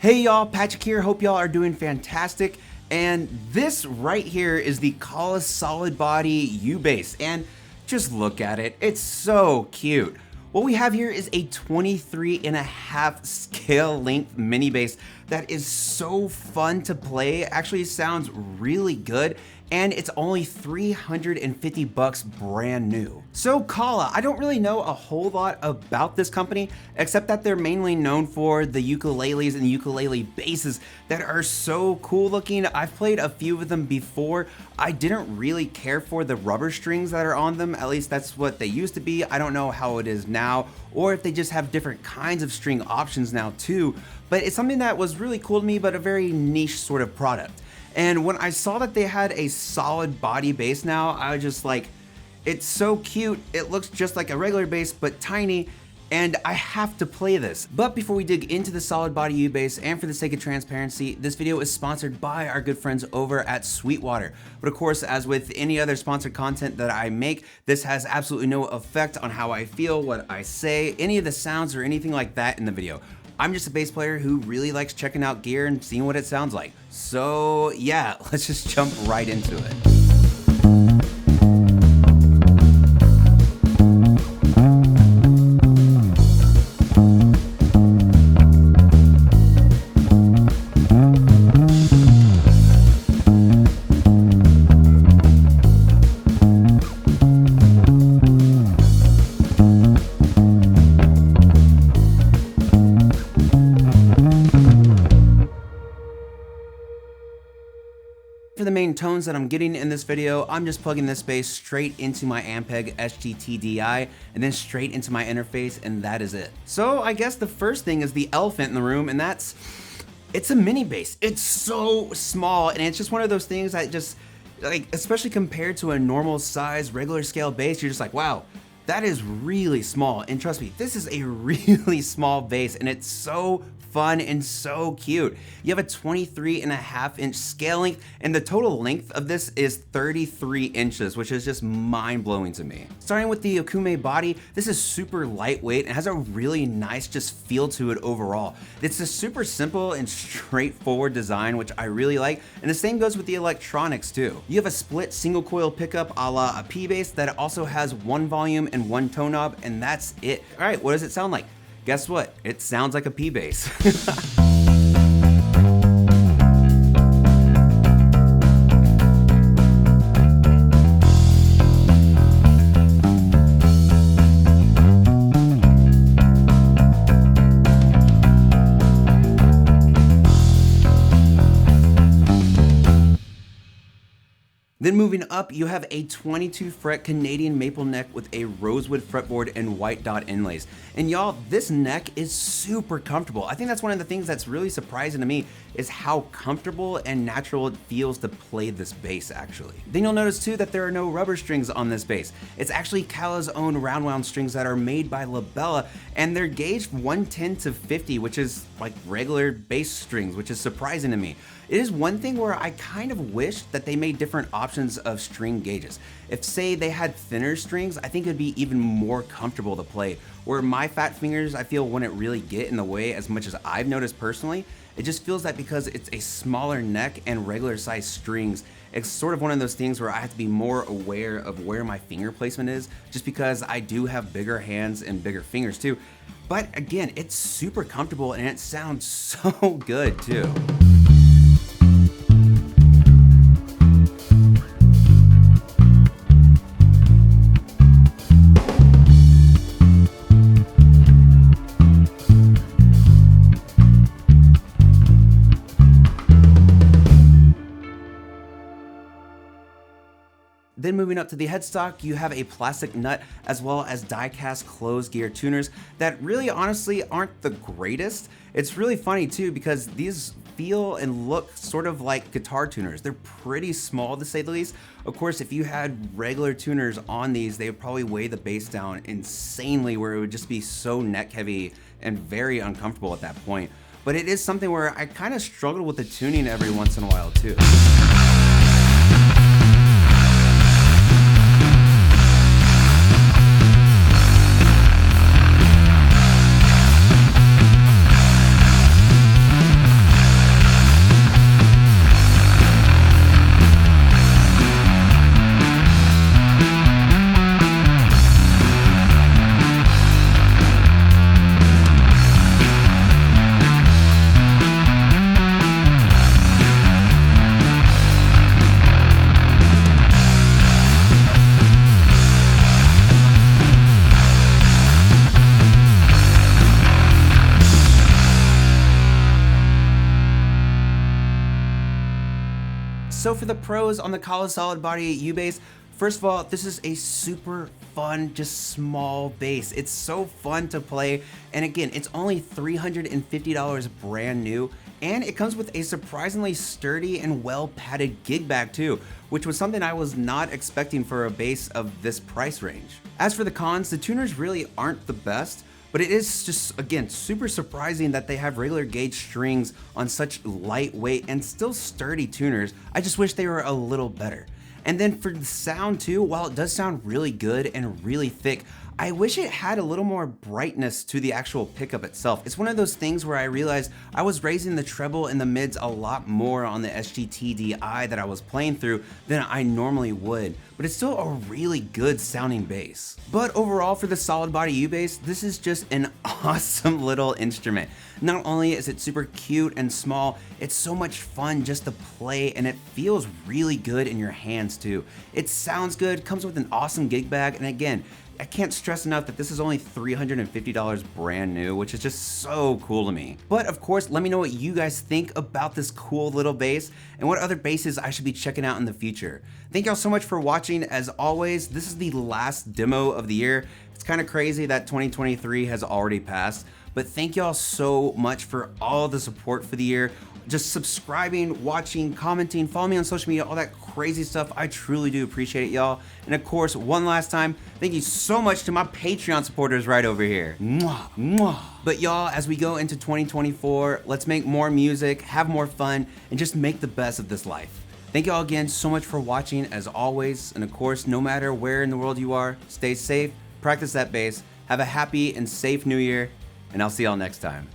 Hey y'all, Patrick here. Hope y'all are doing fantastic. And this right here is the Solidbody U-Bass. And just look at it. It's so cute. What we have here is a 23.5 scale length mini bass that is so fun to play. It actually sounds really good, and it's only $350 brand new. So Kala, I don't really know a whole lot about this company, except that they're mainly known for the ukuleles and ukulele basses that are so cool looking. I've played a few of them before. I didn't really care for the rubber strings that are on them, at least that's what they used to be. I don't know how it is now, or if they just have different kinds of string options now too, but it's something that was really cool to me, but a very niche sort of product. And when I saw that they had a Solidbody bass now, I was just like, it's so cute. It looks just like a regular bass, but tiny, and I have to play this. But before we dig into the Solidbody U-Bass, and for the sake of transparency, this video is sponsored by our good friends over at Sweetwater. But of course, as with any other sponsored content that I make, this has absolutely no effect on how I feel, what I say, any of the sounds or anything like that in the video. I'm just a bass player who really likes checking out gear and seeing what it sounds like. So yeah, let's just jump right into it. For the main tones that I'm getting in this video, I'm just plugging this bass straight into my Ampeg SGT-DI and then straight into my interface, and that is it. So I guess the first thing is the elephant in the room, and it's a mini bass. It's so small, and it's just one of those things that just, like, especially compared to a normal size regular scale bass, you're just like, wow, that is really small. And trust me, this is a really small bass, and it's so fun and so cute. You have a 23.5 scale length, and the total length of this is 33 inches, which is just mind-blowing to me. Starting with the Okume body, this is super lightweight and has a really nice just feel to it overall. It's a super simple and straightforward design, which I really like, and the same goes with the electronics too. You have a split single coil pickup a la a P-Bass that also has one volume and one tone knob, and that's it. All right, what does it sound like? Guess what? It sounds like a P-Bass. Then moving up, you have a 22 fret Canadian maple neck with a rosewood fretboard and white dot inlays. And y'all, this neck is super comfortable. I think that's one of the things that's really surprising to me is how comfortable and natural it feels to play this bass actually. Then you'll notice too that there are no rubber strings on this bass. It's actually Kala's own round wound strings that are made by Labella, and they're gauged 110 to 50, which is like regular bass strings, which is surprising to me. It is one thing where I kind of wish that they made different options of string gauges. If say they had thinner strings, I think it'd be even more comfortable to play. Where my fat fingers, I feel, wouldn't really get in the way as much as I've noticed personally. It just feels that because it's a smaller neck and regular size strings, it's sort of one of those things where I have to be more aware of where my finger placement is, just because I do have bigger hands and bigger fingers too. But again, it's super comfortable and it sounds so good too. Then moving up to the headstock, you have a plastic nut as well as die-cast closed gear tuners that really honestly aren't the greatest. It's really funny too because these feel and look sort of like guitar tuners. They're pretty small to say the least. Of course, if you had regular tuners on these, they would probably weigh the bass down insanely where it would just be so neck heavy and very uncomfortable at that point. But it is something where I kind of struggle with the tuning every once in a while too. So for the pros on the Solidbody U-Bass, first of all, this is a super fun, just small bass. It's so fun to play, and again, it's only $350 brand new, and it comes with a surprisingly sturdy and well padded gig bag too, which was something I was not expecting for a bass of this price range. As for the cons, the tuners really aren't the best, but it is just, again, super surprising that they have regular gauge strings on such lightweight and still sturdy tuners. I just wish they were a little better. And then for the sound too, while it does sound really good and really thick, I wish it had a little more brightness to the actual pickup itself. It's one of those things where I realized I was raising the treble and the mids a lot more on the SGT-DI that I was playing through than I normally would, but it's still a really good sounding bass. But overall for the Solidbody U-Bass, this is just an awesome little instrument. Not only is it super cute and small, it's so much fun just to play, and it feels really good in your hands too. It sounds good, comes with an awesome gig bag, and again, I can't stress enough that this is only $350 brand new, which is just so cool to me. But of course, let me know what you guys think about this cool little bass and what other basses I should be checking out in the future. Thank y'all so much for watching. As always, this is the last demo of the year. It's kind of crazy that 2023 has already passed, but thank y'all so much for all the support for the year. Just subscribing, watching, commenting, follow me on social media, all that crazy stuff. I truly do appreciate it, y'all. And of course, one last time, thank you so much to my Patreon supporters right over here. Mwah, mwah. But y'all, as we go into 2024, let's make more music, have more fun, and just make the best of this life. Thank y'all again so much for watching, as always. And of course, no matter where in the world you are, stay safe, practice that bass, have a happy and safe new year, and I'll see y'all next time.